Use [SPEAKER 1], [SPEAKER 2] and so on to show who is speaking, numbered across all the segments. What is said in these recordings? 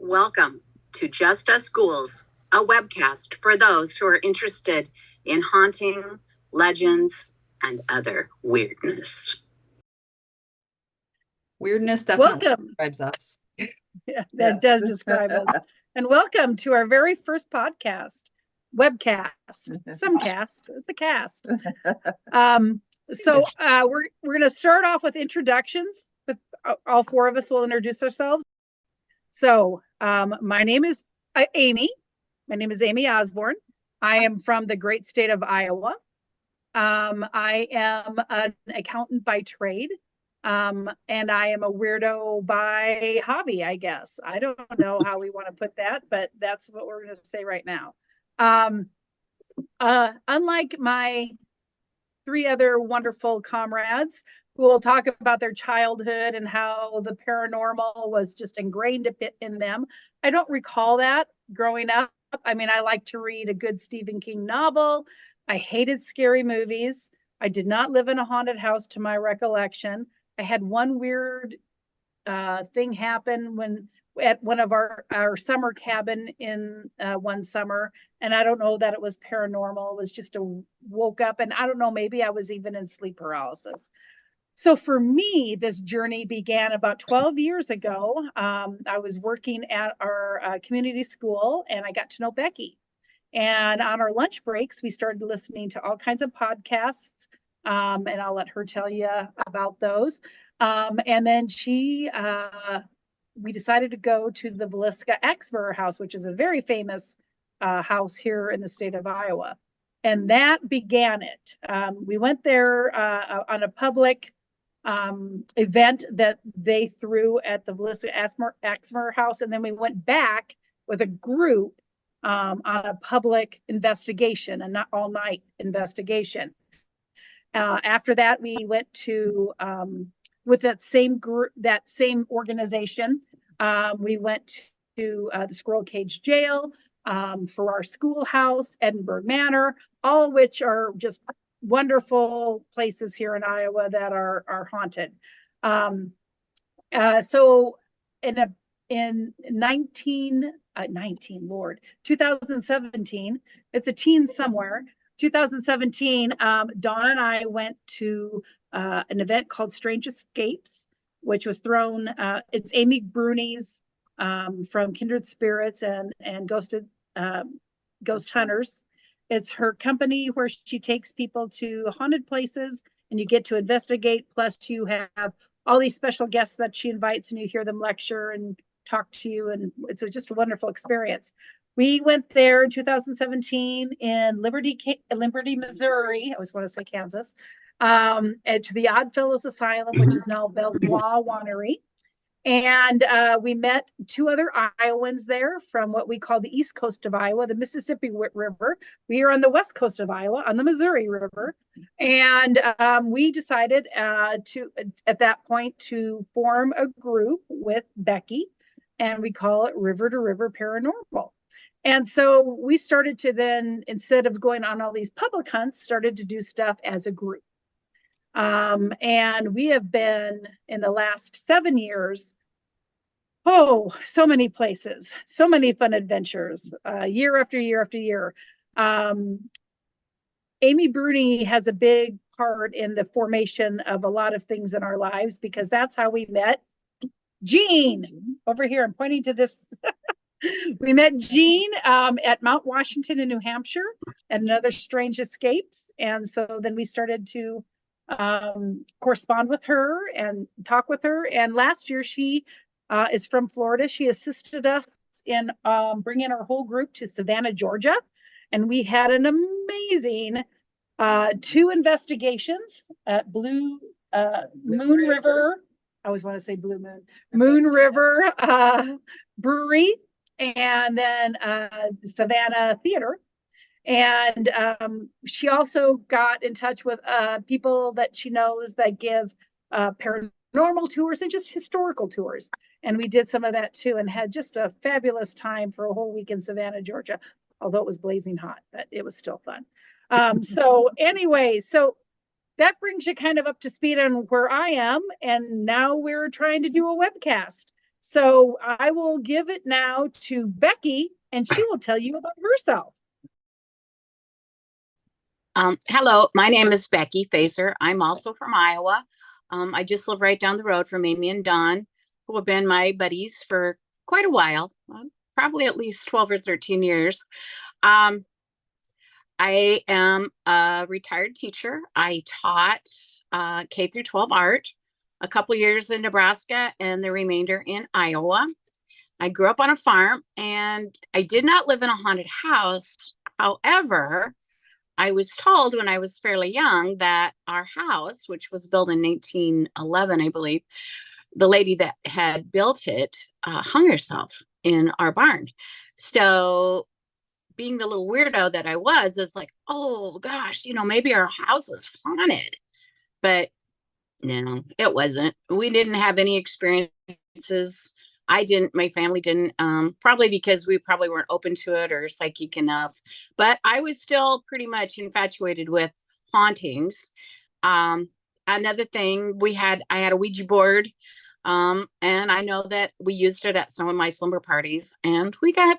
[SPEAKER 1] Welcome to Just Us Ghouls, a webcast for those who are interested in haunting, legends, and other weirdness.
[SPEAKER 2] Weirdness definitely describes us.
[SPEAKER 3] Yeah, that does describe us. And welcome to our very first podcast, webcast. Some cast. It's a cast. So we're going to start off with introductions. But all four of us will introduce ourselves. So my name is Amy. My name is Amy Osborne. I am from the great state of Iowa. I am an accountant by trade. And I am a weirdo by hobby, I guess. I don't know how we want to put that, but that's what we're going to say right now. Unlike my three other wonderful comrades who will talk about their childhood and how the paranormal was just ingrained in them, I don't recall that growing up. I mean, I like to read a good Stephen King novel. I hated scary movies. I did not live in a haunted house to my recollection. I had one weird thing happen when at one of our summer cabin in one summer, and I don't know that it was paranormal. It was just woke up, and I don't know, maybe I was even in sleep paralysis. So for me, this journey began about 12 years ago. I was working at our community school, and I got to know Becky. And on our lunch breaks, we started listening to all kinds of podcasts. And I'll let her tell you about those. And then we decided to go to the Villisca Exmoor House, which is a very famous house here in the state of Iowa. And that began it. We went there on a public event that they threw at the Villisca Exmoor House. And then we went back with a group on a public investigation, and not all night investigation. After that, we went to, with that same group, that same organization, we went to the Squirrel Cage Jail, for our schoolhouse, Edinburgh Manor, all of which are just wonderful places here in Iowa that are haunted. So in 2017, it's a teen somewhere, 2017, Dawn and I went to an event called Strange Escapes, which was thrown, it's Amy Bruni's from Kindred Spirits and Ghost Hunters. It's her company where she takes people to haunted places and you get to investigate, plus you have all these special guests that she invites and you hear them lecture and talk to you, and it's just a wonderful experience. We went there in 2017 in Liberty, Missouri. I always want to say Kansas, and to the Oddfellows Asylum, which is now Belvoir Winery. And we met two other Iowans there from what we call the East Coast of Iowa, the Mississippi River. We are on the West Coast of Iowa, on the Missouri River. And we decided at that point, to form a group with Becky, and we call it River to River Paranormal. And so we started to then, instead of going on all these public hunts, started to do stuff as a group. And we have been, in the last 7 years, so many places, so many fun adventures, year after year after year. Amy Bruni has a big part in the formation of a lot of things in our lives, because that's how we met Jean. Over here, I'm pointing to this. We met Jean at Mount Washington in New Hampshire at another Strange Escapes. And so then we started to correspond with her and talk with her. And last year, she is from Florida. She assisted us in bringing our whole group to Savannah, Georgia. And we had an amazing 2 investigations at Moon River. I always want to say Blue Moon. Moon River Brewery, and then Savannah Theater. And she also got in touch with people that she knows that give paranormal tours and just historical tours. And we did some of that too, and had just a fabulous time for a whole week in Savannah, Georgia, although it was blazing hot, but it was still fun. So anyway, so that brings you kind of up to speed on where I am. And now we're trying to do a webcast. So I will give it now to Becky, and she will tell you about herself.
[SPEAKER 1] Hello, my name is Becky Facer. I'm also from Iowa. I just live right down the road from Amy and Don, who have been my buddies for quite a while, probably at least 12 or 13 years. I am a retired teacher. I taught K through 12 art, a couple years in Nebraska and the remainder in Iowa. I grew up on a farm and I did not live in a haunted house. However, I was told when I was fairly young that our house, which was built in 1911, I believe, the lady that had built it hung herself in our barn. So being the little weirdo that I was, is like, oh gosh, maybe our house is haunted. But no, it wasn't. We didn't have any experiences. I didn't, my family didn't, probably because we probably weren't open to it or psychic enough. But I was still pretty much infatuated with hauntings. Another thing, I had a Ouija board. And I know that we used it at some of my slumber parties and we got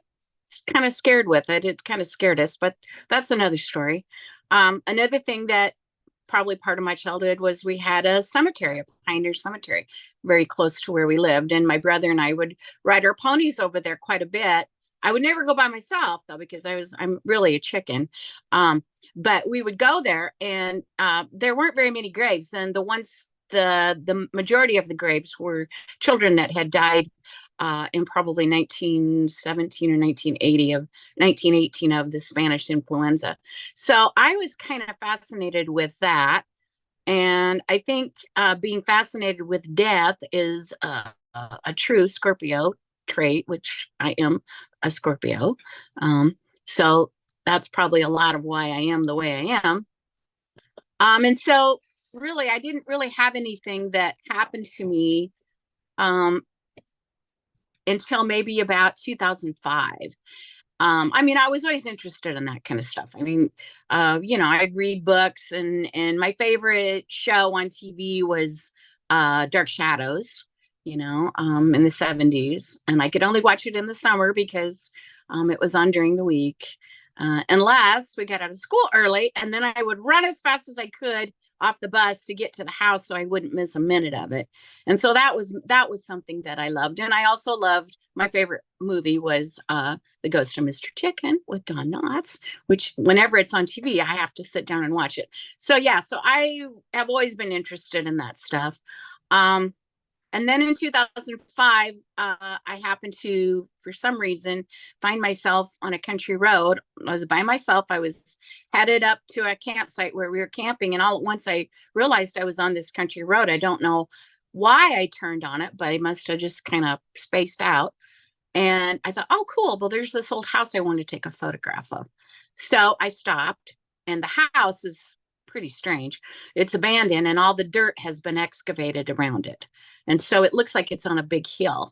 [SPEAKER 1] kind of scared with it. It kind of scared us, but that's another story. Another thing that probably part of my childhood was we had a cemetery, a Pioneer Cemetery, very close to where we lived. And my brother and I would ride our ponies over there quite a bit. I would never go by myself though, because I'm really a chicken. But we would go there and there weren't very many graves. And the majority of the graves were children that had died in probably 1917 or 1918 of the Spanish influenza. So I was kind of fascinated with that. And I think being fascinated with death is a true Scorpio trait, which I am a Scorpio. So that's probably a lot of why I am the way I am. And so really, I didn't really have anything that happened to me until maybe about 2005. I mean, I was always interested in that kind of stuff. I mean, I'd read books and my favorite show on TV was Dark Shadows, in the 70s. And I could only watch it in the summer because it was on during the week. Unless we got out of school early, and then I would run as fast as I could off the bus to get to the house so I wouldn't miss a minute of it. And so that was something that I loved. And I also loved, my favorite movie was The Ghost of Mr. Chicken with Don Knotts, which whenever it's on TV, I have to sit down and watch it. So yeah, so I have always been interested in that stuff. And then in 2005, I happened to, for some reason, find myself on a country road. I was by myself. I was headed up to a campsite where we were camping. And all at once I realized I was on this country road. I don't know why I turned on it, but I must have just kind of spaced out. And I thought, oh, cool. Well, there's this old house I want to take a photograph of. So I stopped, and the house is pretty strange. It's abandoned and all the dirt has been excavated around it. And so it looks like it's on a big hill.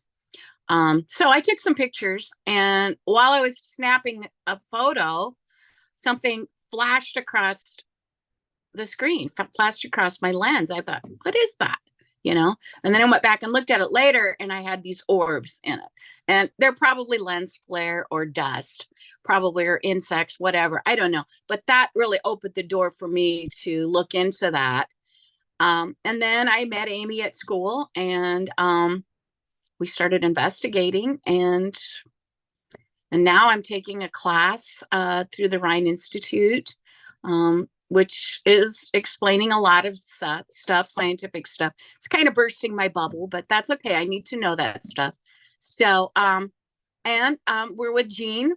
[SPEAKER 1] So I took some pictures, and while I was snapping a photo, something flashed across the screen, flashed across my lens. I thought, what is that? And then I went back and looked at it later, and I had these orbs in it. And they're probably lens flare or dust, probably, or insects, whatever. I don't know. But that really opened the door for me to look into that. And then I met Amy at school, and we started investigating. And now I'm taking a class through the Rhine Institute, which is explaining a lot of stuff, scientific stuff. It's kind of bursting my bubble, but that's okay. I need to know that stuff. So, we're with Jean,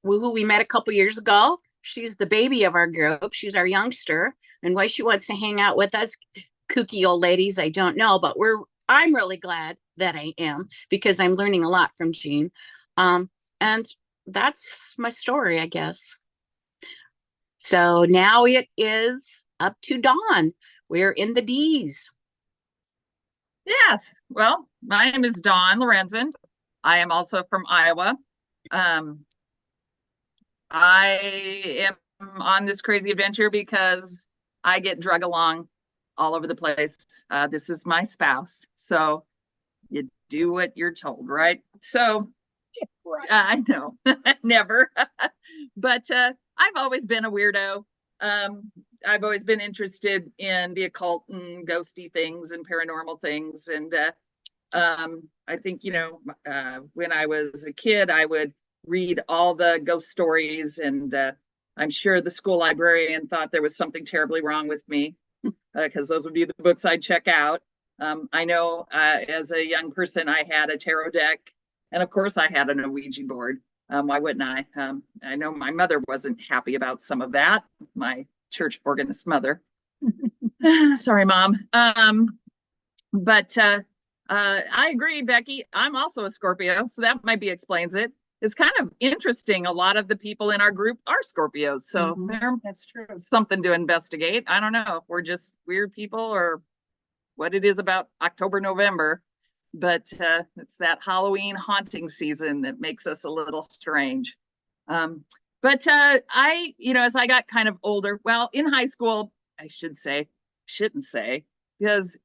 [SPEAKER 1] who we met a couple years ago. She's the baby of our group. She's our youngster, and why she wants to hang out with us kooky old ladies, I don't know, but I'm really glad that I am, because I'm learning a lot from Jean. And that's my story, I guess. So now it is up to Dawn. We're in the D's.
[SPEAKER 4] Yes. Well, my name is Dawn Lorenzen. I am also from Iowa. I am on this crazy adventure because I get drug along all over the place. This is my spouse. So you do what you're told, right? So
[SPEAKER 3] Right.
[SPEAKER 4] I know, never. But I've always been a weirdo. I've always been interested in the occult and ghosty things and paranormal things. And I think, when I was a kid, I would read all the ghost stories, and I'm sure the school librarian thought there was something terribly wrong with me, because those would be the books I'd check out. I know as a young person, I had a tarot deck, and of course I had an Ouija board. Why wouldn't I? I know my mother wasn't happy about some of that, my church organist mother. Sorry, Mom. But I agree, Becky. I'm also a Scorpio, so that maybe explains it. It's kind of interesting. A lot of the people in our group are Scorpios, so
[SPEAKER 3] That's true.
[SPEAKER 4] something to investigate. I don't know if we're just weird people or what it is about October, November, but it's that Halloween haunting season that makes us a little strange. But I, as I got kind of older, well, in high school, I shouldn't say, because,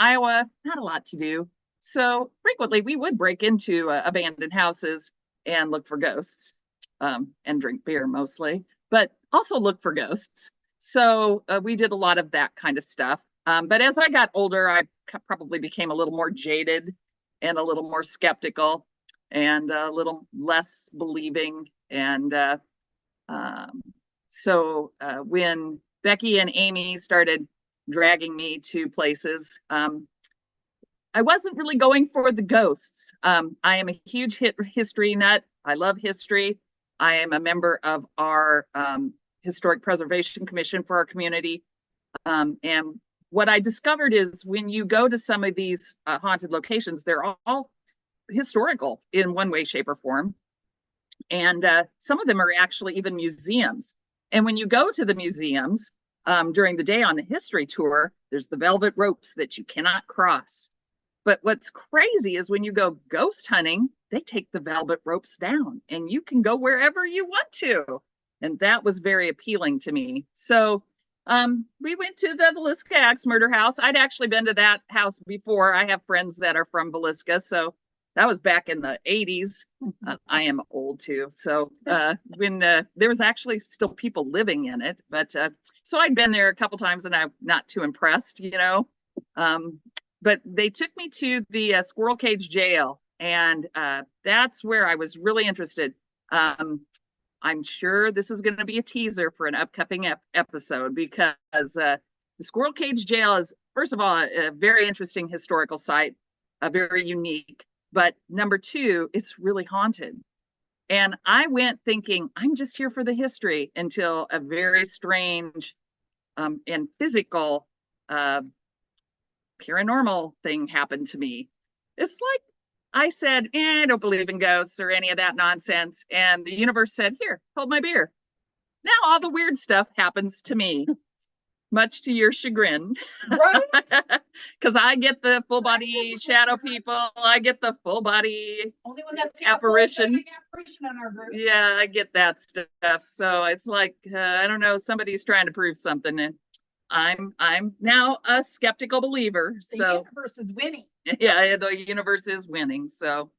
[SPEAKER 4] Iowa, not a lot to do. So frequently we would break into abandoned houses and look for ghosts, and drink beer mostly, but also look for ghosts. So we did a lot of that kind of stuff. But as I got older, I probably became a little more jaded and a little more skeptical and a little less believing. And so when Becky and Amy started dragging me to places, I wasn't really going for the ghosts. I am a huge history nut. I love history. I am a member of our Historic Preservation Commission for our community. And what I discovered is when you go to some of these haunted locations, they're all historical in one way, shape, or form. And some of them are actually even museums. And when you go to the museums during the day on the history tour, there's the velvet ropes that you cannot cross. But what's crazy is when you go ghost hunting, they take the velvet ropes down and you can go wherever you want to. And that was very appealing to me. So we went to the Villisca Axe Murder House. I'd actually been to that house before. I have friends that are from Villisca, so that was back in the 80s. I am old too. So when there was actually still people living in it, but so I'd been there a couple times and I'm not too impressed, but they took me to the Squirrel Cage Jail, and that's where I was really interested. I'm sure this is going to be a teaser for an upcoming episode, because the Squirrel Cage Jail is, first of all, a very interesting historical site, very unique. But number two, it's really haunted. And I went thinking, I'm just here for the history, until a very strange and physical paranormal thing happened to me. It's like I said, I don't believe in ghosts or any of that nonsense. And the universe said, here, hold my beer. Now all the weird stuff happens to me, much to your chagrin.
[SPEAKER 3] Right?
[SPEAKER 4] Because I get the full body shadow people. I get the full body
[SPEAKER 3] Only one that's
[SPEAKER 4] apparition.
[SPEAKER 3] apparition in our group.
[SPEAKER 4] Yeah, I get that stuff. So it's like, I don't know, somebody's trying to prove something. And I'm now a skeptical believer.
[SPEAKER 3] The
[SPEAKER 4] so
[SPEAKER 3] universe is winning.
[SPEAKER 4] Yeah, the universe is winning. So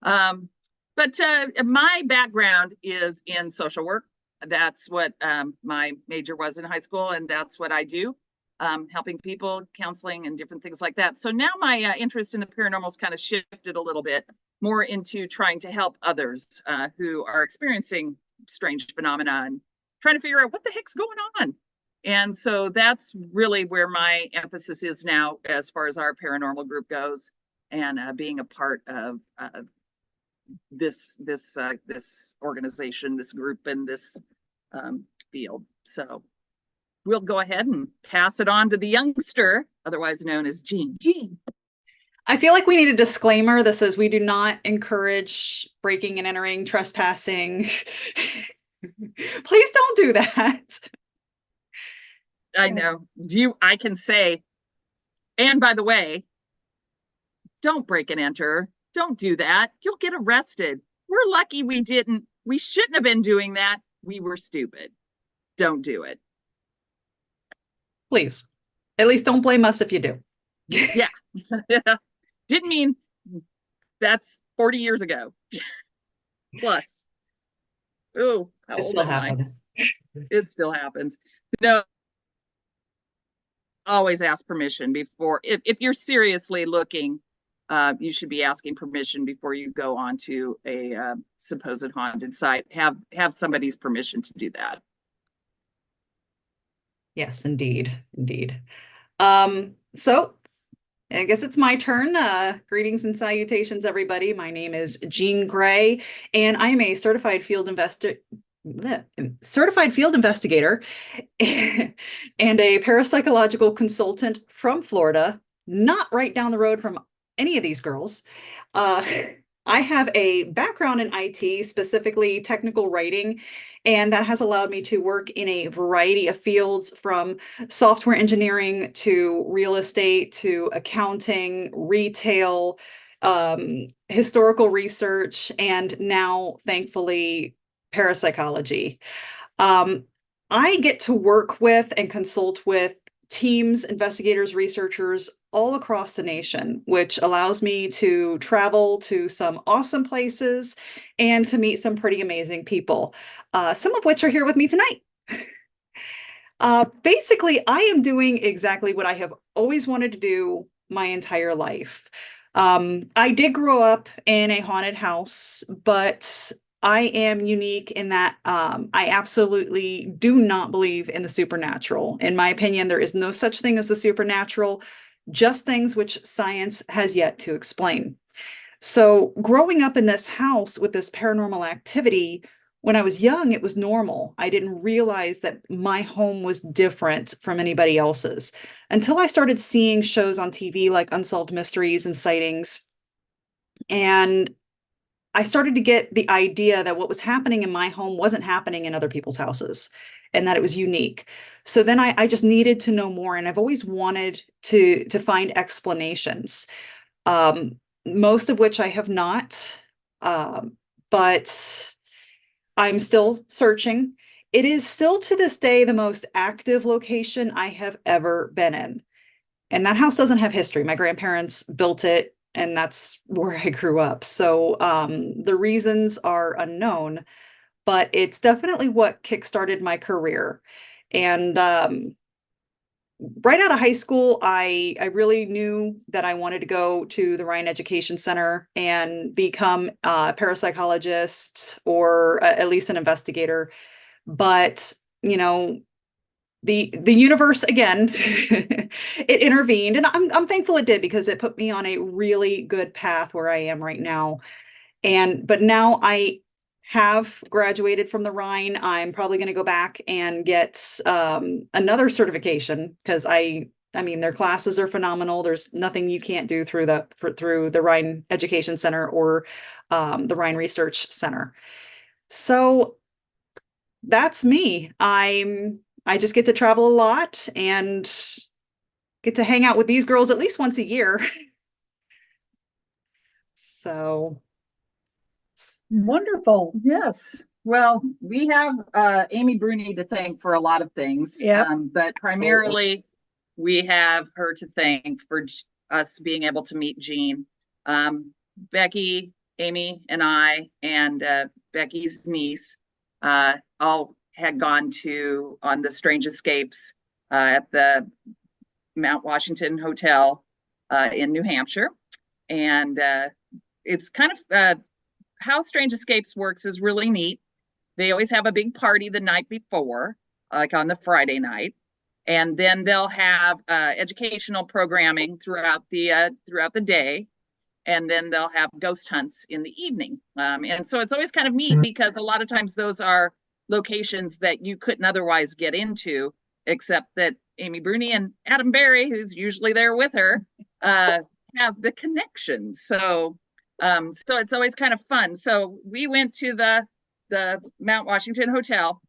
[SPEAKER 4] but my background is in social work. That's what my major was in high school, and that's what I do, helping people, counseling, and different things like that. So now my interest in the paranormal's kind of shifted a little bit more into trying to help others who are experiencing strange phenomena and trying to figure out what the heck's going on. And so that's really where my emphasis is now, as far as our paranormal group goes, and being a part of this organization, this group, and this field. So we'll go ahead and pass it on to the youngster, otherwise known as Jean.
[SPEAKER 3] Jean.
[SPEAKER 2] I feel like we need a disclaimer that says we do not encourage breaking and entering, trespassing. Please don't do that.
[SPEAKER 4] I know. I can say, and by the way, don't break and enter. Don't do that. You'll get arrested. We're lucky we didn't. We shouldn't have been doing that. We were stupid. Don't do it.
[SPEAKER 2] Please. At least don't blame us if you do.
[SPEAKER 4] Yeah. Didn't mean that's 40 years ago plus. Oh, how
[SPEAKER 2] It
[SPEAKER 4] old
[SPEAKER 2] still
[SPEAKER 4] am I?
[SPEAKER 2] happens.
[SPEAKER 4] It still happens. No, always ask permission before, if you're seriously looking, you should be asking permission before you go onto a supposed haunted site. Have somebody's permission to do that.
[SPEAKER 2] Yes, indeed. Indeed. So I guess it's my turn. Greetings and salutations, everybody. My name is Jean Gray, and I am a certified field investigator and a parapsychological consultant from Florida, not right down the road from any of these girls. Uh, I have a background in IT, specifically technical writing, and that has allowed me to work in a variety of fields from software engineering to real estate to accounting, retail, historical research, and now, thankfully, parapsychology. Um, I get to work with and consult with teams, investigators, researchers all across the nation, which allows me to travel to some awesome places and to meet some pretty amazing people, some of which are here with me tonight. Basically, I am doing exactly what I have always wanted to do my entire life. I did grow up in a haunted house, but I am unique in that I absolutely do not believe in the supernatural. In my opinion, there is no such thing as the supernatural, just things which science has yet to explain. So, growing up in this house with this paranormal activity, when I was young, it was normal. I didn't realize that my home was different from anybody else's until I started seeing shows on TV like Unsolved Mysteries and Sightings. And I started to get the idea that what was happening in my home wasn't happening in other people's houses and that it was unique. So then I just needed to know more. And I've always wanted to find explanations, most of which I have not. But I'm still searching. It is still to this day the most active location I have ever been in. And that house doesn't have history. My grandparents built it, and that's where I grew up. So the reasons are unknown, but it's definitely what kickstarted my career. And right out of high school, I really knew that I wanted to go to the Ryan Education Center and become a parapsychologist or at least an investigator. But you know, the universe again, it intervened, and I'm thankful it did because it put me on a really good path where I am right now. But now I have graduated from the Rhine. I'm probably going to go back and get another certification because I mean their classes are phenomenal. There's nothing you can't do through the Rhine Education Center or the Rhine Research Center. So that's me. I just get to travel a lot and get to hang out with these girls at least once a year. So
[SPEAKER 3] Wonderful.
[SPEAKER 4] Yes. Well, we have Amy Bruni to thank for a lot of things,
[SPEAKER 3] Yep.
[SPEAKER 4] But primarily we have her to thank for us being able to meet Jean. Becky, Amy, and I, and Becky's niece all had gone on the Strange Escapes at the Mount Washington Hotel in New Hampshire. And it's kind of how Strange Escapes works is really neat. They always have a big party the night before, like on the Friday night, and then they'll have educational programming throughout the day, and then they'll have ghost hunts in the evening. And so it's always kind of neat because a lot of times those are locations that you couldn't otherwise get into, except that Amy Bruni and Adam Berry, who's usually there with her, have the connections. So it's always kind of fun. So we went to the Mount Washington Hotel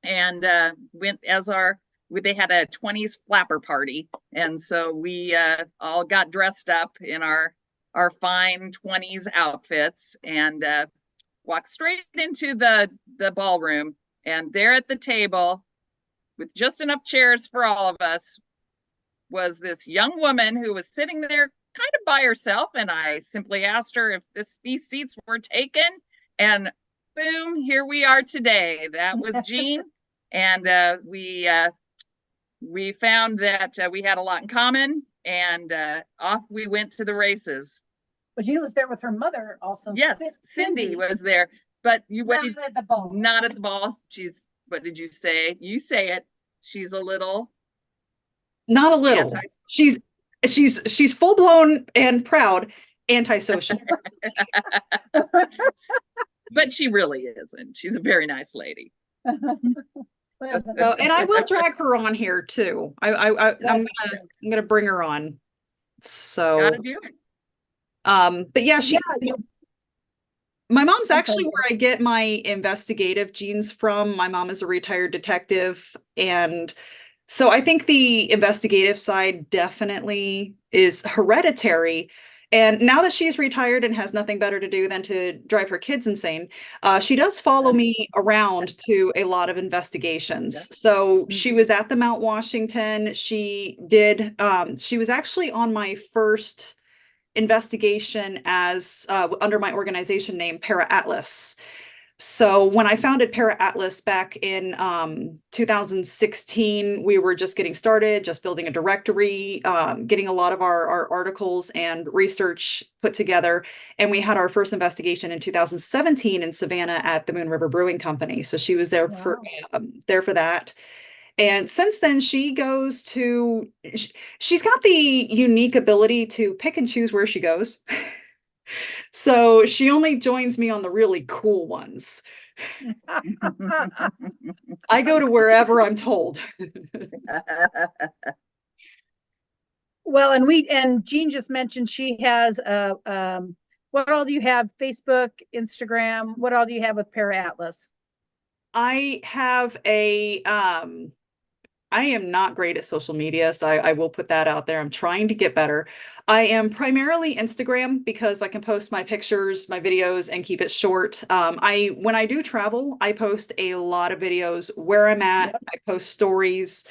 [SPEAKER 4] and went they had a 20s flapper party. And so we all got dressed up in our fine 20s outfits and walked straight into the ballroom. And there at the table, with just enough chairs for all of us, was this young woman who was sitting there kind of by herself, and I simply asked her if these seats were taken, and boom, here we are today. That was Jean, and we found that we had a lot in common, and off we went to the races.
[SPEAKER 3] But Jean was there with her mother also.
[SPEAKER 4] Yes, Cindy was there, but
[SPEAKER 3] not at the ball.
[SPEAKER 4] Not at the ball. She's, what did you say? You say it. She's a little.
[SPEAKER 2] Not a little. She's full blown and proud antisocial.
[SPEAKER 4] But she really isn't. She's a very nice lady.
[SPEAKER 2] So, and I will drag her on here too. I'm gonna bring her on. So
[SPEAKER 4] gotta do it.
[SPEAKER 2] But yeah, my mom's actually where I get my investigative genes from. My mom is a retired detective, and so I think the investigative side definitely is hereditary. And now that she's retired and has nothing better to do than to drive her kids insane, she does follow me around to a lot of investigations. So she was at the Mount Washington. She was actually on my first investigation as under my organization name, Para Atlas. So when I founded Para Atlas back in 2016, we were just getting started, just building a directory, getting a lot of our articles and research put together. And we had our first investigation in 2017 in Savannah at the Moon River Brewing Company. So she was there for that. And since then, she's got the unique ability to pick and choose where she goes. So she only joins me on the really cool ones. I go to wherever I'm told.
[SPEAKER 3] Well, and Jean just mentioned she has what all do you have? Facebook, Instagram, what all do you have with Para Atlas?
[SPEAKER 2] I have I am not great at social media, so I will put that out there. I'm trying to get better. I am primarily Instagram because I can post my pictures, my videos, and keep it short. When I do travel, I post a lot of videos where I'm at. Yep. I post stories.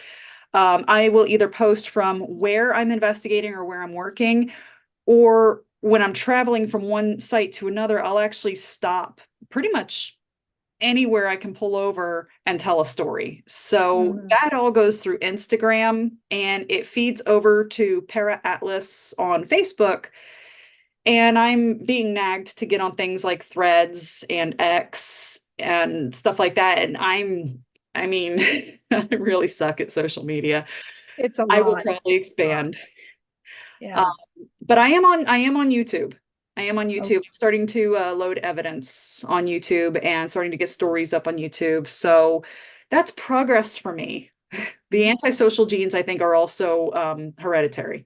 [SPEAKER 2] I will either post from where I'm investigating or where I'm working, or when I'm traveling from one site to another, I'll actually stop pretty much anywhere I can pull over and tell a story. So that all goes through Instagram, and it feeds over to Para Atlas on Facebook. And I'm being nagged to get on things like Threads and X and stuff like that. And I really suck at social media.
[SPEAKER 3] It's a lot.
[SPEAKER 2] I will probably expand.
[SPEAKER 3] Yeah.
[SPEAKER 2] But I am on YouTube. Okay. I'm starting to load evidence on YouTube and starting to get stories up on YouTube. So that's progress for me. The antisocial genes, I think, are also hereditary.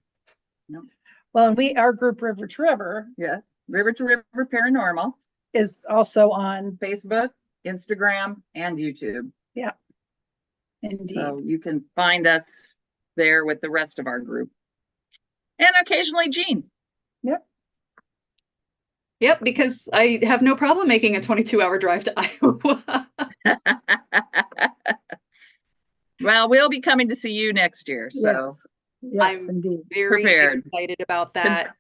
[SPEAKER 3] Well, and our group River to River.
[SPEAKER 4] Yeah. River to River Paranormal
[SPEAKER 3] is also on
[SPEAKER 4] Facebook, Instagram, and YouTube.
[SPEAKER 3] Yeah. Indeed.
[SPEAKER 4] So you can find us there with the rest of our group. And occasionally Jean.
[SPEAKER 2] Yep, because I have no problem making a 22-hour drive to Iowa.
[SPEAKER 4] Well, we'll be coming to see you next year, so
[SPEAKER 3] yes,
[SPEAKER 2] I'm
[SPEAKER 3] indeed.
[SPEAKER 2] Very excited about that.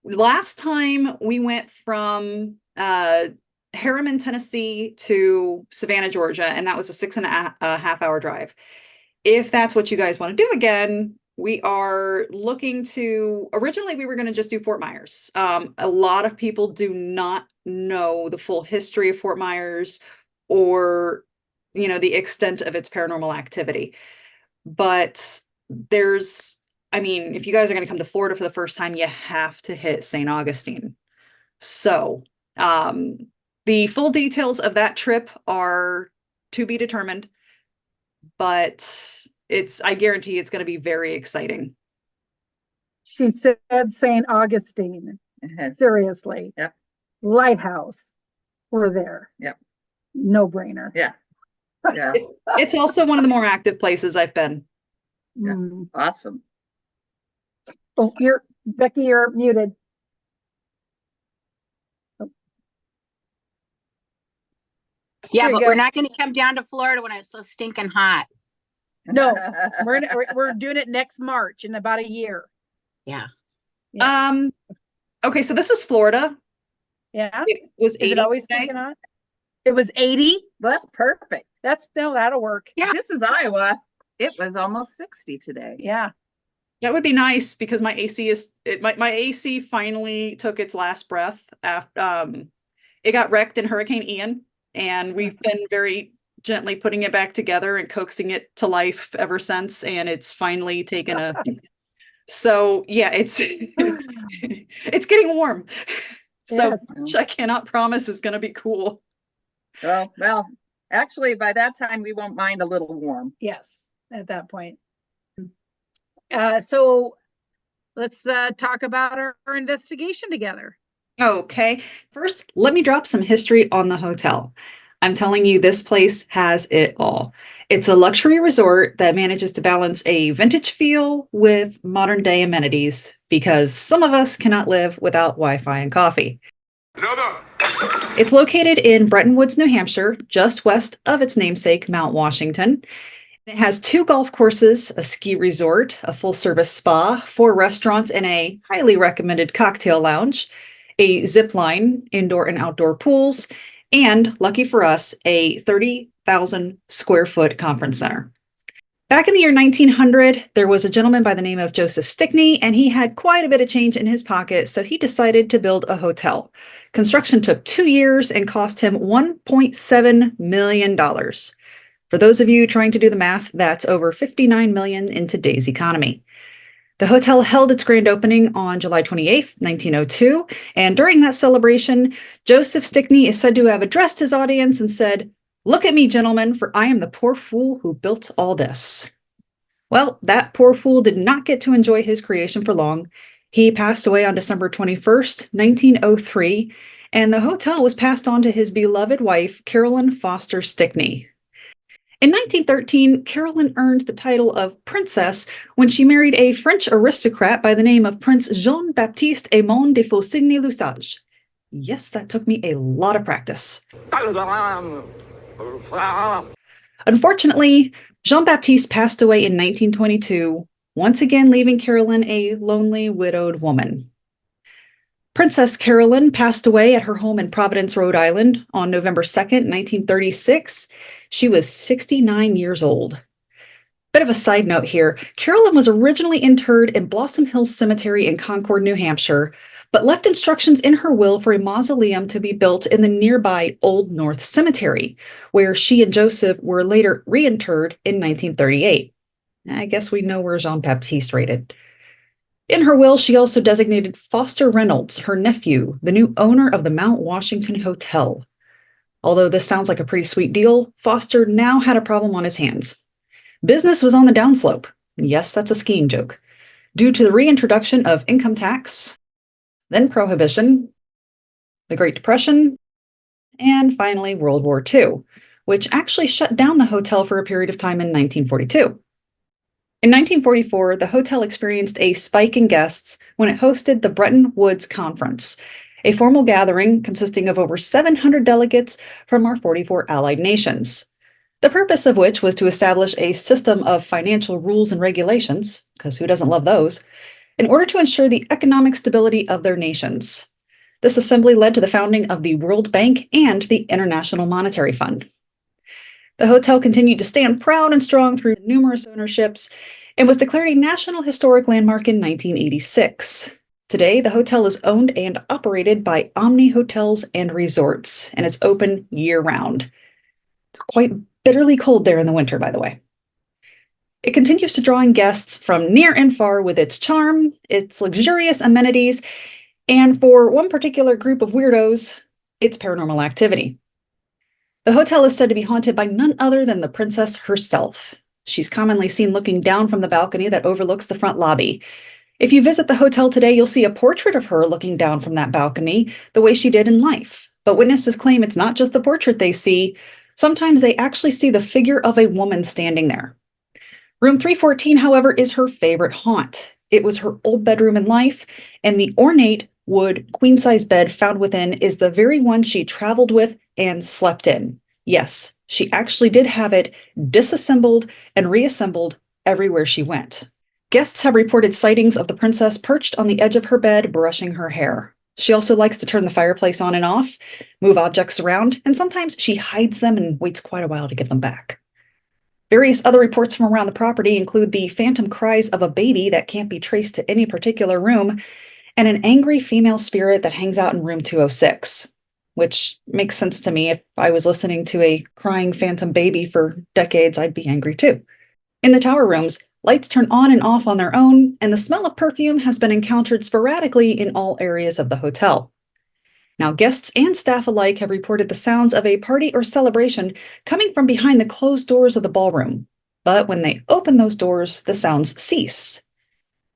[SPEAKER 2] Last time we went from Harriman, Tennessee to Savannah, Georgia, and that was a 6.5 hour drive. If that's what you guys want to do again, we are looking to, originally we were going to just do Fort Myers. A lot of people do not know the full history of Fort Myers or, the extent of its paranormal activity. But if you guys are going to come to Florida for the first time, you have to hit St. Augustine. So the full details of that trip are to be determined, but I guarantee it's going to be very exciting.
[SPEAKER 3] She said St. Augustine. Seriously.
[SPEAKER 4] Yep.
[SPEAKER 3] Lighthouse. We're there.
[SPEAKER 4] Yep.
[SPEAKER 3] No brainer.
[SPEAKER 4] Yeah. Yeah.
[SPEAKER 2] It's also one of the more active places I've been.
[SPEAKER 4] Yeah. Awesome.
[SPEAKER 3] Oh, Becky, you're muted.
[SPEAKER 1] Yeah, but we're not going to come down to Florida when it's so stinking hot.
[SPEAKER 3] No, we're doing it next March in about a year.
[SPEAKER 1] Yeah.
[SPEAKER 3] Yes.
[SPEAKER 2] Okay, so this is Florida.
[SPEAKER 3] Yeah.
[SPEAKER 2] It was
[SPEAKER 3] Is
[SPEAKER 2] 80
[SPEAKER 3] it always
[SPEAKER 2] today.
[SPEAKER 3] taken on? It was 80.
[SPEAKER 4] That's perfect.
[SPEAKER 3] That'll work.
[SPEAKER 1] Yeah.
[SPEAKER 4] This is Iowa. It was almost 60 today.
[SPEAKER 3] Yeah.
[SPEAKER 2] That would be nice because my AC finally took its last breath after it got wrecked in Hurricane Ian, and we've been very gently putting it back together and coaxing it to life ever since, and it's finally taken a so yeah, it's it's getting warm. So
[SPEAKER 3] Yes.
[SPEAKER 2] which I cannot promise is gonna be cool.
[SPEAKER 4] Well, actually, by that time, we won't mind a little warm.
[SPEAKER 3] Yes. At that point. So let's talk about our investigation together.
[SPEAKER 2] Okay, first, let me drop some history on the hotel. I'm telling you, this place has it all. It's a luxury resort that manages to balance a vintage feel with modern day amenities because some of us cannot live without Wi-Fi and coffee. It's located in Bretton Woods, New Hampshire, just west of its namesake, Mount Washington. It has 2 golf courses, a ski resort, a full-service spa, 4 restaurants, and a highly recommended cocktail lounge, a zip line, indoor and outdoor pools, and, lucky for us, a 30,000 square foot conference center. Back in the year 1900, there was a gentleman by the name of Joseph Stickney, and he had quite a bit of change in his pocket, so he decided to build a hotel. Construction took 2 years and cost him $1.7 million. For those of you trying to do the math, that's over $59 million in today's economy. The hotel held its grand opening on July 28th, 1902, and during that celebration, Joseph Stickney is said to have addressed his audience and said, "Look at me, gentlemen, for I am the poor fool who built all this." Well, that poor fool did not get to enjoy his creation for long. He passed away on December 21st, 1903, and the hotel was passed on to his beloved wife, Carolyn Foster Stickney. In 1913, Carolyn earned the title of princess when she married a French aristocrat by the name of Prince Jean-Baptiste Aymon de Faucigny-Lesage. Yes, that took me a lot of practice. Unfortunately, Jean-Baptiste passed away in 1922, once again leaving Carolyn a lonely, widowed woman. Princess Carolyn passed away at her home in Providence, Rhode Island on November 2nd, 1936. She was 69 years old. Bit of a side note here, Carolyn was originally interred in Blossom Hills Cemetery in Concord, New Hampshire, but left instructions in her will for a mausoleum to be built in the nearby Old North Cemetery, where she and Joseph were later reinterred in 1938. I guess we know where Jean-Baptiste rated. In her will, she also designated Foster Reynolds, her nephew, the new owner of the Mount Washington Hotel. Although this sounds like a pretty sweet deal, Foster now had a problem on his hands. Business was on the downslope. Yes, that's a skiing joke. Due to the reintroduction of income tax, then Prohibition, the Great Depression, and finally World War II, which actually shut down the hotel for a period of time in 1942. In 1944, the hotel experienced a spike in guests when it hosted the Bretton Woods Conference, a formal gathering consisting of over 700 delegates from our 44 allied nations. The purpose of which was to establish a system of financial rules and regulations, because who doesn't love those, in order to ensure the economic stability of their nations. This assembly led to the founding of the World Bank and the International Monetary Fund. The hotel continued to stand proud and strong through numerous ownerships and was declared a National Historic Landmark in 1986. Today, the hotel is owned and operated by Omni Hotels and Resorts, and it's open year-round. It's quite bitterly cold there in the winter, by the way. It continues to draw in guests from near and far with its charm, its luxurious amenities, and for one particular group of weirdos, its paranormal activity. The hotel is said to be haunted by none other than the princess herself. She's commonly seen looking down from the balcony that overlooks the front lobby. If you visit the hotel today, you'll see a portrait of her looking down from that balcony the way she did in life. But witnesses claim it's not just the portrait they see. Sometimes they actually see the figure of a woman standing there. Room 314, however, is her favorite haunt. It was her old bedroom in life, and the ornate wood queen-size bed found within is the very one she traveled with and slept in. Yes, she actually did have it disassembled and reassembled everywhere she went. Guests have reported sightings of the princess perched on the edge of her bed, brushing her hair. She also likes to turn the fireplace on and off, move objects around, and sometimes she hides them and waits quite a while to get them back. Various other reports from around the property include the phantom cries of a baby that can't be traced to any particular room, and an angry female spirit that hangs out in room 206, which makes sense to me. If I was listening to a crying phantom baby for decades, I'd be angry too. In the tower rooms, lights turn on and off on their own, and the smell of perfume has been encountered sporadically in all areas of the hotel. Now, guests and staff alike have reported the sounds of a party or celebration coming from behind the closed doors of the ballroom. But when they open those doors, the sounds cease.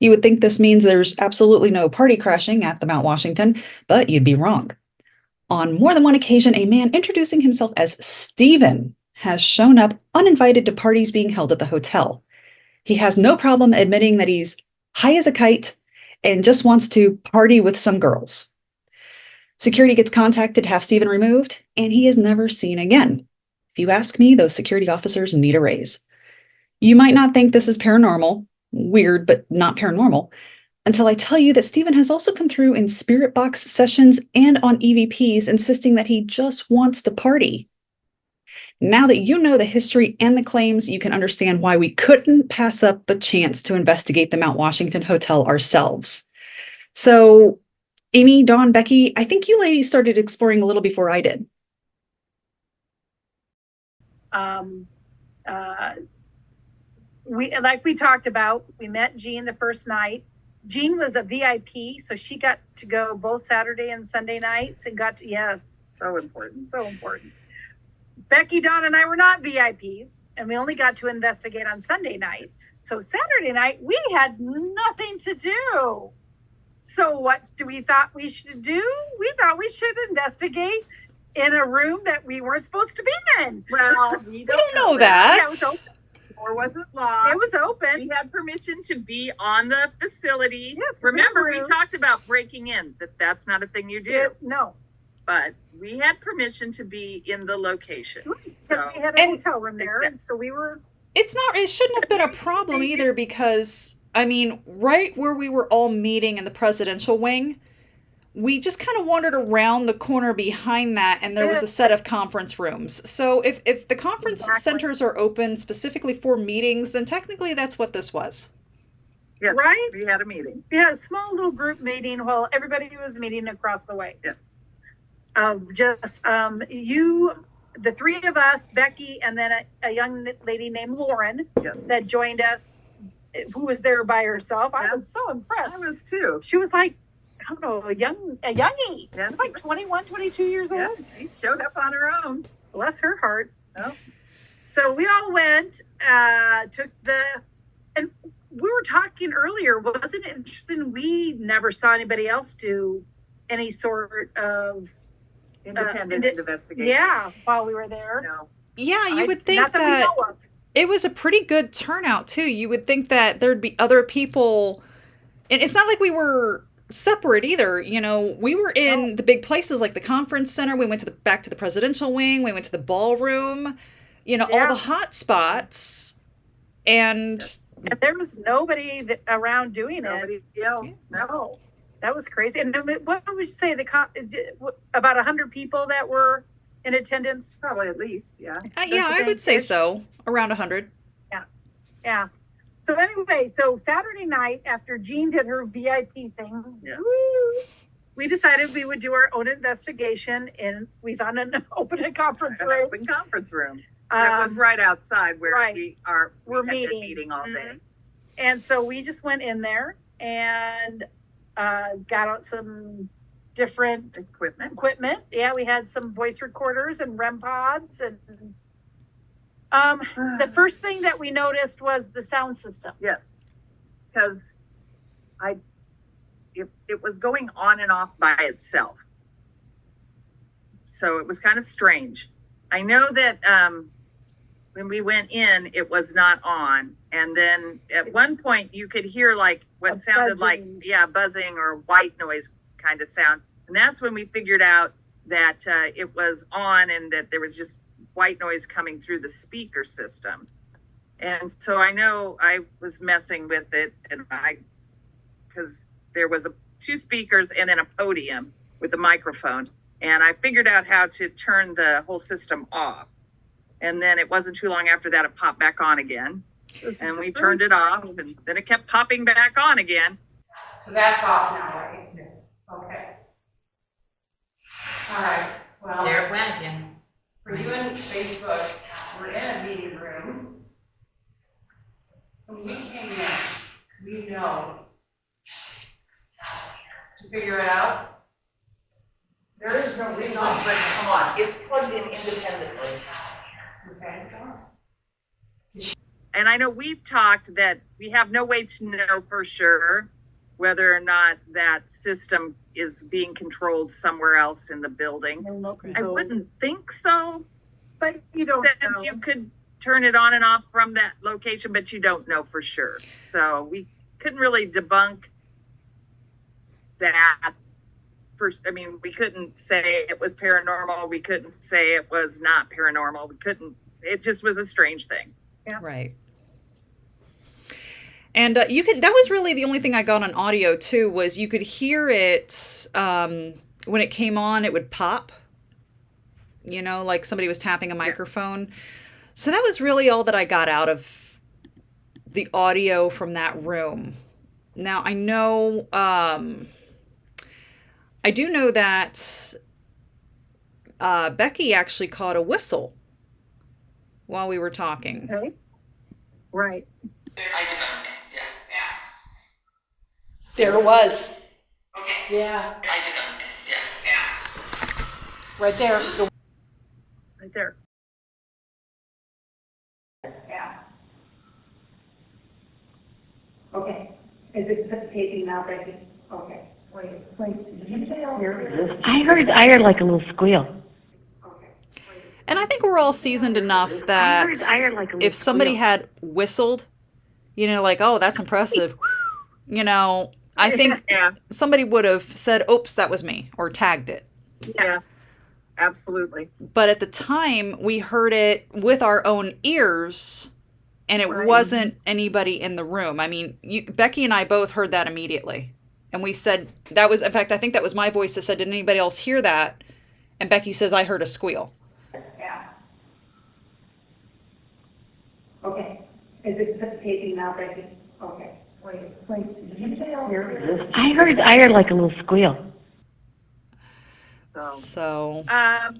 [SPEAKER 2] You would think this means there's absolutely no party crashing at the Mount Washington, but you'd be wrong. On more than one occasion, a man introducing himself as Stephen has shown up uninvited to parties being held at the hotel. He has no problem admitting that he's high as a kite and just wants to party with some girls. Security gets contacted to have Stephen removed, and he is never seen again. If you ask me, those security officers need a raise. You might not think this is paranormal, weird, but not paranormal, until I tell you that Stephen has also come through in spirit box sessions and on EVPs, insisting that he just wants to party. Now that you know the history and the claims, you can understand why we couldn't pass up the chance to investigate the Mount Washington Hotel ourselves. So, Amy, Dawn, Becky, I think you ladies started exploring a little before I did.
[SPEAKER 3] We talked about, we met Jean the first night. Jean was a VIP, so she got to go both Saturday and Sunday nights and got to, yes, so important. Becky, Dawn, and I were not VIPs, and we only got to investigate on Sunday night. So Saturday night, we had nothing to do. So what do we thought we should do? We thought we should investigate in a room that we weren't supposed to be in.
[SPEAKER 4] Well, we
[SPEAKER 2] don't know that.
[SPEAKER 3] Yeah, it was open.
[SPEAKER 4] Or was it locked?
[SPEAKER 3] It was open.
[SPEAKER 4] We had permission to be on the facility.
[SPEAKER 3] Yes.
[SPEAKER 4] Remember, we talked about breaking in, that's not a thing you do.
[SPEAKER 3] No.
[SPEAKER 4] But we had permission to be in the location.
[SPEAKER 3] So we had a hotel room there, and so we were.
[SPEAKER 2] It shouldn't have been a problem either, because, I mean, right where we were all meeting in the presidential wing, we just kind of wandered around the corner behind that, and there was a set of conference rooms. So if the conference centers are open specifically for meetings, then technically that's what this was.
[SPEAKER 4] Yes,
[SPEAKER 3] right?
[SPEAKER 4] We had a meeting.
[SPEAKER 3] We had a small little group meeting while everybody was meeting across the way.
[SPEAKER 4] Yes.
[SPEAKER 3] The three of us, Becky, and then a young lady named Lauren,
[SPEAKER 4] yes,
[SPEAKER 3] that joined us, who was there by herself. I was so impressed.
[SPEAKER 4] I was too.
[SPEAKER 3] She was like, I don't know, a youngie.
[SPEAKER 4] Yes.
[SPEAKER 3] Like 21, 22 years old.
[SPEAKER 4] Yes, she showed up on her own.
[SPEAKER 3] Bless her heart.
[SPEAKER 4] Oh.
[SPEAKER 3] So we all went, and we were talking earlier, wasn't it interesting? We never saw anybody else do any sort of
[SPEAKER 4] independent investigation.
[SPEAKER 3] Yeah, while we were there.
[SPEAKER 4] No.
[SPEAKER 2] Yeah, you would think that it was a pretty good turnout too. You would think that there'd be other people, and it's not like we were separate either. You know, we were in the big places like the conference center. We went back to the presidential wing. We went to the ballroom. You know, all the hot spots, and
[SPEAKER 3] there was nobody around doing
[SPEAKER 4] nobody else.
[SPEAKER 3] No. That was crazy. And what would you say? About 100 people that were in attendance?
[SPEAKER 4] Probably at least, yeah.
[SPEAKER 2] I would say so. Around 100.
[SPEAKER 3] Yeah. So anyway, Saturday night after Jean did her VIP thing,
[SPEAKER 4] yes,
[SPEAKER 3] we decided we would do our own investigation, and we found an open conference room.
[SPEAKER 4] Open conference room. That was right outside where we're meeting all day.
[SPEAKER 3] And so we just went in there and got out some different equipment. Yeah, we had some voice recorders and REM pods, and the first thing that we noticed was the sound system.
[SPEAKER 4] Yes, because it was going on and off by itself, so it was kind of strange. I know that when we went in, it was not on. And then at one point you could hear like what sounded like, buzzing or white noise kind of sound. And that's when we figured out that it was on and that there was just white noise coming through the speaker system. And so I know I was messing with it, and because there was two speakers and then a podium with a microphone, and I figured out how to turn the whole system off. And then it wasn't too long after that, it popped back on again. And we turned it off, and then it kept popping back on again.
[SPEAKER 5] So that's off now, right? Yeah. Okay. All right. Well,
[SPEAKER 6] There it went again.
[SPEAKER 5] for you and Facebook, we're in a meeting room. When we came in, we know to figure it out. There is no reason.
[SPEAKER 6] No, but come on, it's plugged in independently.
[SPEAKER 5] Okay.
[SPEAKER 4] And I know we've talked that we have no way to know for sure whether or not that system is being controlled somewhere else in the building. I wouldn't think so,
[SPEAKER 3] But you don't
[SPEAKER 4] since
[SPEAKER 3] know.
[SPEAKER 4] you could turn it on and off from that location, but you don't know for sure. So we couldn't really debunk that. First, I mean, we couldn't say it was paranormal. We couldn't say it was not paranormal. We couldn't. It just was a strange thing.
[SPEAKER 2] Right. And you could, that was really the only thing I got on audio too, was you could hear it when it came on, it would pop, you know, like somebody was tapping a microphone. So that was really all that I got out of the audio from that room. Now I know, I do know that Becky actually caught a whistle while we were talking.
[SPEAKER 3] Okay. Right.
[SPEAKER 5] There it was.
[SPEAKER 3] Yeah.
[SPEAKER 5] Right there.
[SPEAKER 3] Right there.
[SPEAKER 5] Yeah. Okay. Is it taping now, Becky? Okay. Wait. Did you say here?
[SPEAKER 7] I heard like a little squeal.
[SPEAKER 2] And I think we're all seasoned enough that
[SPEAKER 7] I heard like a little
[SPEAKER 2] if somebody
[SPEAKER 7] squeal.
[SPEAKER 2] had whistled, you know, like, oh, that's impressive, you know, I think
[SPEAKER 4] Yeah.
[SPEAKER 2] somebody would have said, oops, that was me, or tagged it.
[SPEAKER 4] Yeah, absolutely.
[SPEAKER 2] But at the time, we heard it with our own ears, and it
[SPEAKER 3] Right.
[SPEAKER 2] wasn't anybody in the room. I mean, Becky and I both heard that immediately. And we said, that was, in fact, I think that was my voice that said, did anybody else hear that? And Becky says, I heard a squeal.
[SPEAKER 5] Yeah. Okay. Is it taping now, Becky? Okay. Wait. Did you say here?
[SPEAKER 7] I heard like a little squeal.
[SPEAKER 2] So,
[SPEAKER 3] I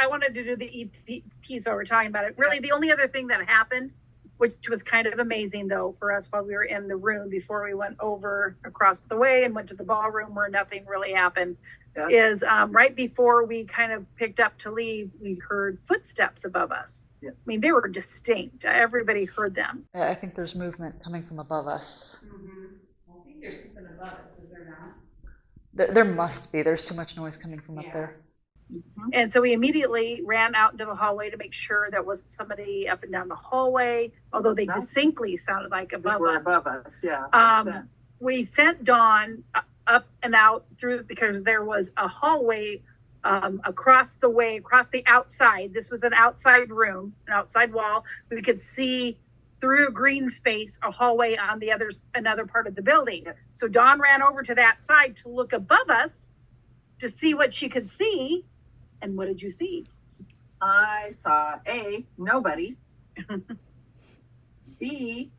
[SPEAKER 3] wanted to do the EPs while we're talking about it. Really, the only other thing that happened, which was kind of amazing though for us while we were in the room before we went over across the way and went to the ballroom where nothing really happened, is right before we kind of picked up to leave, we heard footsteps above us.
[SPEAKER 4] Yes.
[SPEAKER 3] I mean, they were distinct. Everybody heard them.
[SPEAKER 2] I think there's movement coming from above us.
[SPEAKER 5] I think there's something above us, is there not?
[SPEAKER 2] There must be. There's too much noise coming from up there.
[SPEAKER 3] And so we immediately ran out into the hallway to make sure there wasn't somebody up and down the hallway, although they distinctly sounded like above us.
[SPEAKER 4] Above us, yeah.
[SPEAKER 3] We sent Dawn up and out through, because there was a hallway across the way, across the outside. This was an outside room, an outside wall. We could see through a green space, a hallway on another part of the building. So Dawn ran over to that side to look above us to see what she could see. And what did you see?
[SPEAKER 4] I saw A, nobody. B,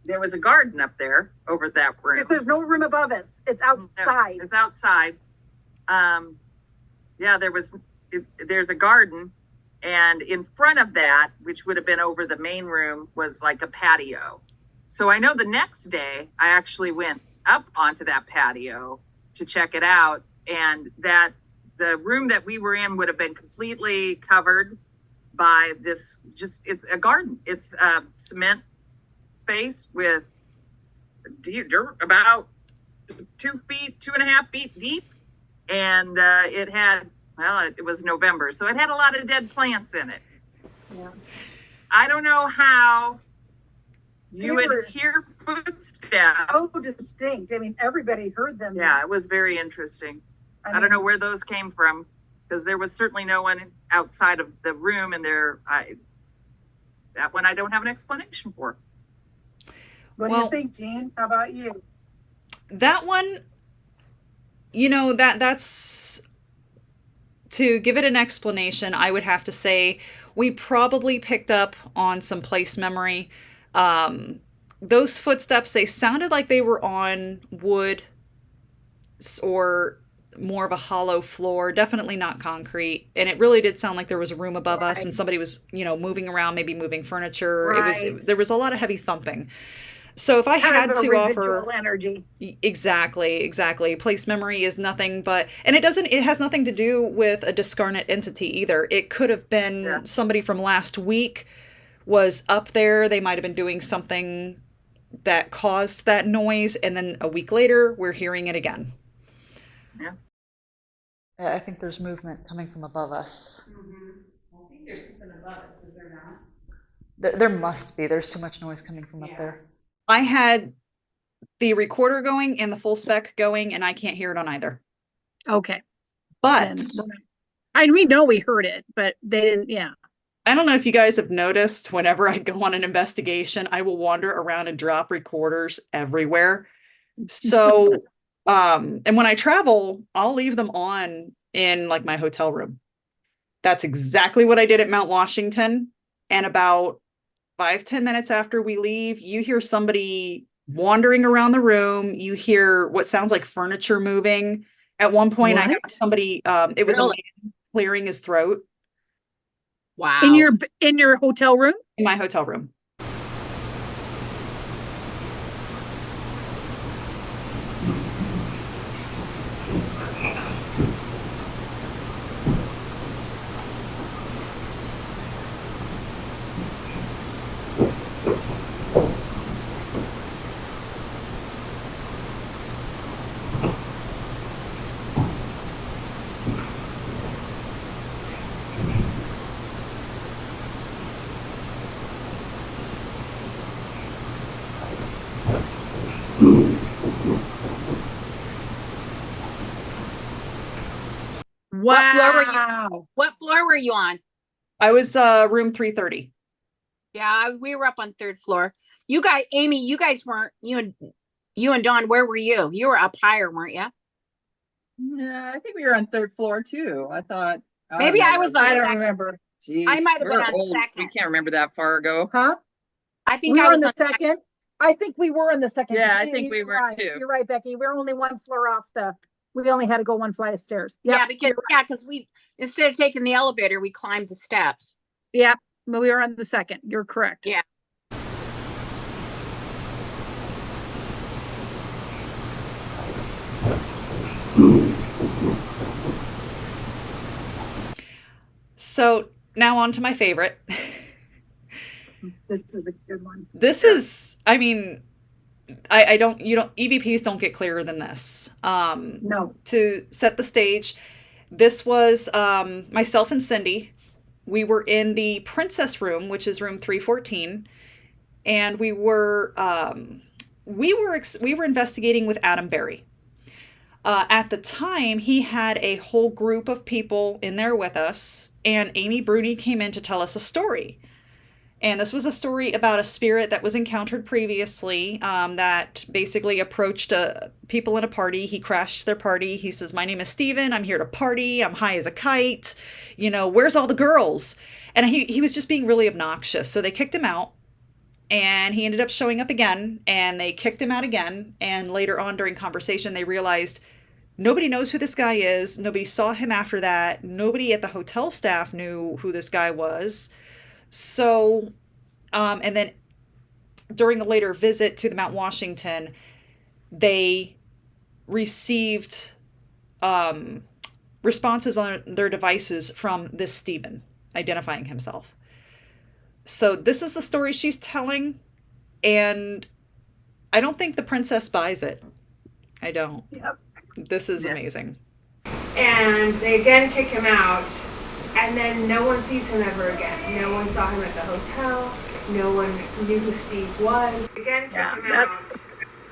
[SPEAKER 4] there was a garden up there over that room.
[SPEAKER 3] Because there's no room above us. It's outside.
[SPEAKER 4] It's outside. Yeah, there's a garden, and in front of that, which would have been over the main room, was like a patio. So I know the next day I actually went up onto that patio to check it out, and that the room that we were in would have been completely covered by this, it's a garden. It's a cement space with about 2.5 feet deep. And it had, well, it was November, so it had a lot of dead plants in it.
[SPEAKER 3] Yeah.
[SPEAKER 4] I don't know how you would hear footsteps.
[SPEAKER 3] So distinct. I mean, everybody heard them.
[SPEAKER 4] Yeah, it was very interesting. I don't know where those came from, because there was certainly no one outside of the room, and that one I don't have an explanation for.
[SPEAKER 3] What do you think, Jean? How about you?
[SPEAKER 2] That one, that's to give it an explanation, I would have to say we probably picked up on some place memory. Those footsteps, they sounded like they were on wood or more of a hollow floor, definitely not concrete. And it really did sound like there was a room above us and somebody was, moving around, maybe moving furniture. There was a lot of heavy thumping. So if I had to offer
[SPEAKER 3] energy.
[SPEAKER 2] Exactly. Place memory is nothing but, and it has nothing to do with a discarnate entity either. It could have been somebody from last week was up there. They might have been doing something that caused that noise. And then a week later, we're hearing it again.
[SPEAKER 4] Yeah.
[SPEAKER 2] I think there's movement coming from above us.
[SPEAKER 1] I think there's something above us, is there not?
[SPEAKER 2] There must be. There's too much noise coming from up there. I had the recorder going and the full spec going, and I can't hear it on either.
[SPEAKER 3] Okay.
[SPEAKER 2] But
[SPEAKER 3] we know we heard it, but they didn't. Yeah.
[SPEAKER 2] I don't know if you guys have noticed, whenever I go on an investigation, I will wander around and drop recorders everywhere. So, and when I travel, I'll leave them on in like my hotel room. That's exactly what I did at Mount Washington. And about 5-10 minutes after we leave, you hear somebody wandering around the room. You hear what sounds like furniture moving. At one point, I got somebody, it was a man clearing his throat.
[SPEAKER 1] Wow.
[SPEAKER 3] In your hotel room?
[SPEAKER 2] In my hotel room.
[SPEAKER 3] Wow.
[SPEAKER 1] What floor were you on?
[SPEAKER 2] I was room 330.
[SPEAKER 1] Yeah, we were up on 3rd floor. You guys, Amy, you guys weren't, you and Dawn, where were you? You were up higher, weren't you?
[SPEAKER 4] Yeah, I think we were on 3rd floor too. I thought.
[SPEAKER 1] Maybe I was on
[SPEAKER 3] I don't
[SPEAKER 1] second.
[SPEAKER 3] remember.
[SPEAKER 4] Jeez,
[SPEAKER 1] I might have been on
[SPEAKER 4] old.
[SPEAKER 1] second.
[SPEAKER 4] We can't remember that far ago.
[SPEAKER 3] Huh?
[SPEAKER 1] I think
[SPEAKER 3] We
[SPEAKER 1] I
[SPEAKER 3] were
[SPEAKER 1] was
[SPEAKER 3] on the second. I think we were on the second.
[SPEAKER 4] Yeah, I think we were too.
[SPEAKER 3] You're right, Becky. We're only one floor off we only had to go one flight of stairs.
[SPEAKER 1] Yeah, because we, instead of taking the elevator, we climbed the steps.
[SPEAKER 3] Yeah, but we were on the second. You're correct.
[SPEAKER 1] Yeah.
[SPEAKER 2] So now on to my favorite.
[SPEAKER 3] This is a good one.
[SPEAKER 2] This is, I mean, EVPs don't get clearer than this.
[SPEAKER 3] No.
[SPEAKER 2] To set the stage, this was myself and Cindy. We were in the princess room, which is room 314, and we were investigating with Adam Berry. At the time, he had a whole group of people in there with us, and Amy Bruni came in to tell us a story. And this was a story about a spirit that was encountered previously, that basically approached people in a party. He crashed their party. He says, "My name is Steven. I'm here to party. I'm high as a kite. Where's all the girls?" And he was just being really obnoxious. So they kicked him out. And he ended up showing up again, and they kicked him out again. And later on during conversation, they realized nobody knows who this guy is. Nobody saw him after that. Nobody at the hotel staff knew who this guy was. So, and then during a later visit to the Mount Washington, they received responses on their devices from this Stephen identifying himself. So this is the story she's telling, and I don't think the princess buys it. I don't.
[SPEAKER 3] Yep.
[SPEAKER 2] This is amazing.
[SPEAKER 8] And they again kick him out, and then no one sees him ever again. No one saw him at the hotel. No one knew who Steve was. Again, kick him out,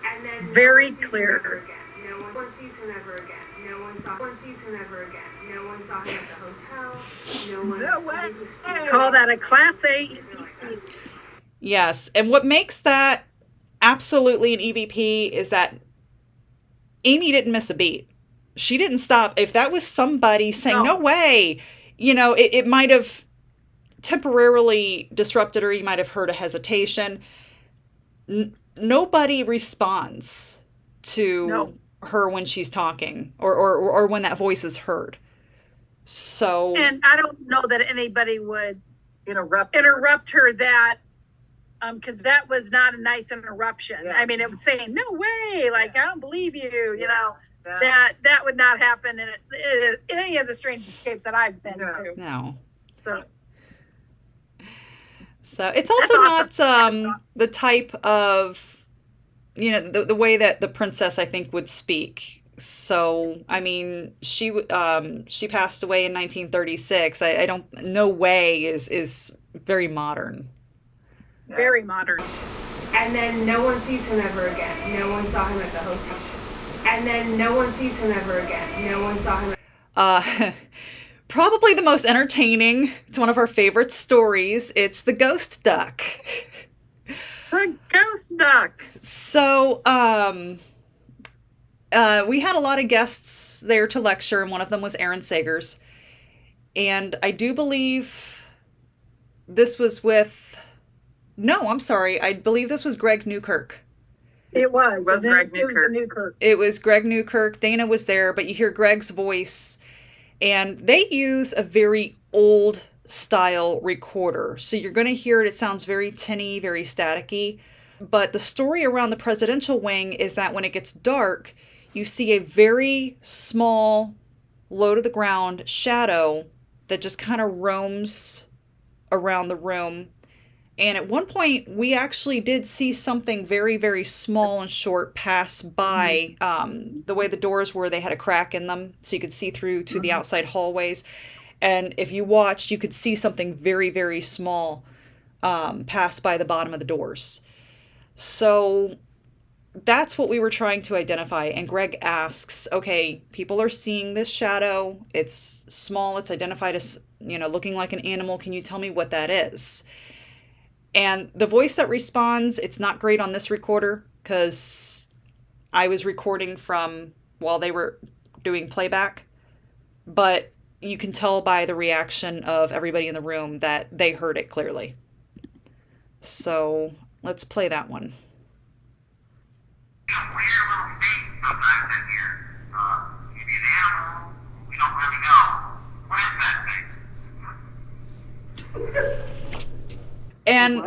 [SPEAKER 8] and then
[SPEAKER 3] very clear.
[SPEAKER 8] No one sees him ever again. No one sees him ever again. No one saw him at the hotel. No one
[SPEAKER 3] No way.
[SPEAKER 8] knew who Steve was.
[SPEAKER 3] Call that a Class A
[SPEAKER 2] Yes. And what makes that absolutely an EVP is that Amy didn't miss a beat. She didn't stop. If that was somebody saying, no way, it might have temporarily disrupted her. You might have heard a hesitation. Nobody responds to her when she's talking or when that voice is heard. So,
[SPEAKER 3] and I don't know that anybody would
[SPEAKER 4] interrupt
[SPEAKER 3] her that, because that was not a nice interruption. Yeah. I mean, it was saying, no way, like, I don't believe you, that would not happen in any of the Strange Escapes that I've been to.
[SPEAKER 2] No.
[SPEAKER 3] So
[SPEAKER 2] it's also not the type of, the way that the princess, I think, would speak. So, I mean, she passed away in 1936. I don't, no way is very modern.
[SPEAKER 3] Very modern.
[SPEAKER 8] And then no one sees him ever again. No one saw him at the hotel. And then no one sees him ever again. No one saw him.
[SPEAKER 2] Probably the most entertaining. It's one of our favorite stories. It's the ghost duck.
[SPEAKER 4] The ghost duck.
[SPEAKER 2] So, we had a lot of guests there to lecture, and one of them was Aaron Sagers. And I do believe this was with... No, I'm sorry. I believe this was Greg Newkirk.
[SPEAKER 3] It was
[SPEAKER 4] Greg Newkirk.
[SPEAKER 2] It was Greg Newkirk. Dana was there, but you hear Greg's voice. And they use a very old style recorder. So you're going to hear it. It sounds very tinny, very staticky. But the story around the presidential wing is that when it gets dark, you see a very small, low to the ground shadow that just kind of roams around the room. And at one point, we actually did see something very, very small and short pass by. The way the doors were, they had a crack in them, so you could see through to the outside hallways. And if you watched, you could see something very, very small pass by the bottom of the doors. So that's what we were trying to identify. And Greg asks, okay, people are seeing this shadow. It's small. It's identified as, looking like an animal. Can you tell me what that is? And the voice that responds, it's not great on this recorder because I was recording from while they were doing playback. But you can tell by the reaction of everybody in the room that they heard it clearly. So let's play that one. And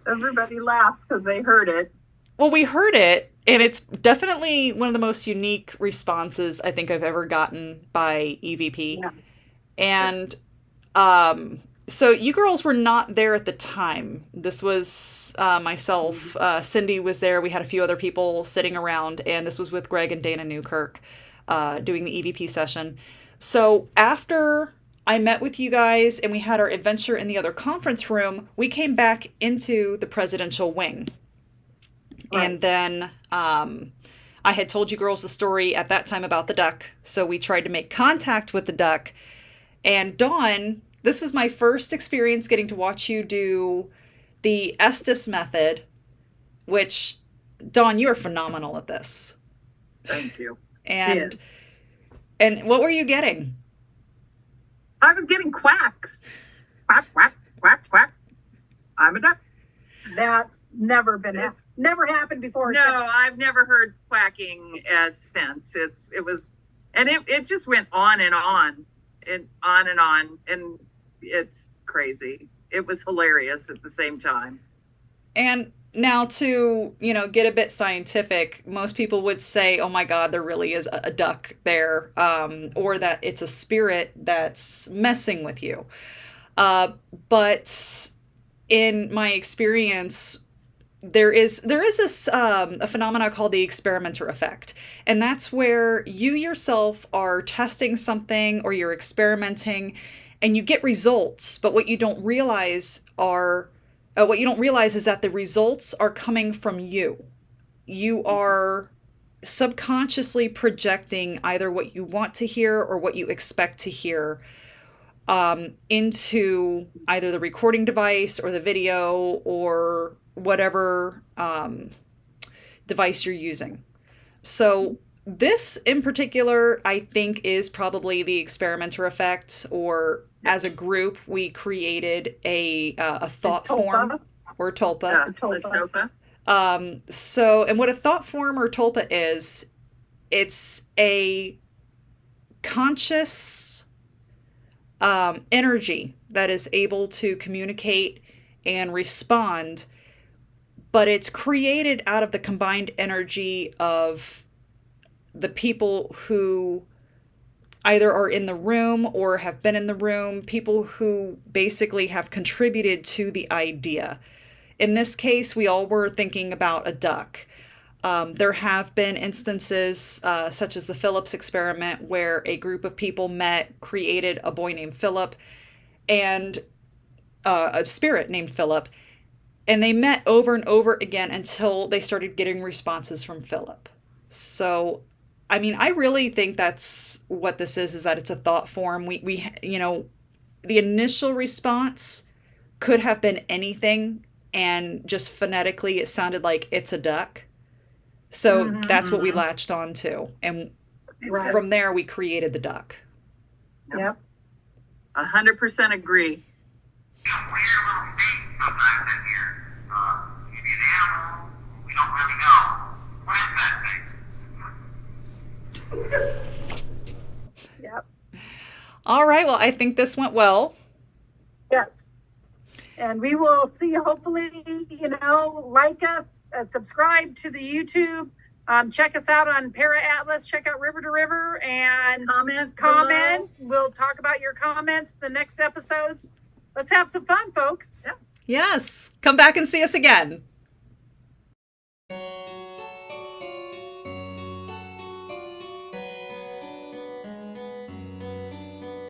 [SPEAKER 4] everybody laughs because they heard it.
[SPEAKER 2] Well, we heard it, and it's definitely one of the most unique responses I think I've ever gotten by EVP. Yeah. And so you girls were not there at the time. This was myself. Cindy was there. We had a few other people sitting around, and this was with Greg and Dana Newkirk doing the EVP session. So after I met with you guys and we had our adventure in the other conference room, we came back into the presidential wing. Right. And then I had told you girls the story at that time about the duck. So we tried to make contact with the duck. And Dawn, this was my first experience getting to watch you do the Estes method, which, Dawn, you are phenomenal at this.
[SPEAKER 4] Thank you.
[SPEAKER 2] And, and what were you getting?
[SPEAKER 4] I was getting quacks. Quack, quack, quack, quack. I'm a duck.
[SPEAKER 3] That's never happened before.
[SPEAKER 4] No, I've never heard quacking since. It just went on and on and on and on. And it's crazy. It was hilarious at the same time.
[SPEAKER 2] And now to, get a bit scientific, most people would say, oh my God, there really is a duck there, or that it's a spirit that's messing with you. But in my experience, there is this a phenomena called the experimenter effect. And that's where you yourself are testing something or you're experimenting and you get results. But what you don't realize is that the results are coming from you. You are subconsciously projecting either what you want to hear or what you expect to hear into either the recording device or the video or whatever device you're using. So this in particular, I think, is probably the experimenter effect, or as a group, we created a thought form or tulpa.
[SPEAKER 4] Tulpa.
[SPEAKER 2] So, and what a thought form or tulpa is, it's a conscious energy that is able to communicate and respond, but it's created out of the combined energy of the people who either are in the room or have been in the room, people who basically have contributed to the idea. In this case, we all were thinking about a duck. There have been instances, such as the Phillips experiment, where a group of people met, created a boy named Philip and a spirit named Philip, and they met over and over again until they started getting responses from Philip. So, I mean, I really think that's what this is that it's a thought form. We you know, the initial response could have been anything, and just phonetically it sounded like it's a duck. So that's what we latched on to. And from there, we created the duck.
[SPEAKER 3] Yep.
[SPEAKER 4] 100% agree.
[SPEAKER 3] Yep.
[SPEAKER 2] All right. Well, I think this went well.
[SPEAKER 3] Yes. And we will see you, hopefully, like us, subscribe to the YouTube, check us out on Para Atlas, check out River to River, and comment.
[SPEAKER 4] below.
[SPEAKER 3] We'll talk about your comments the next episodes. Let's have some fun, folks.
[SPEAKER 2] Yes. Come back and see us again.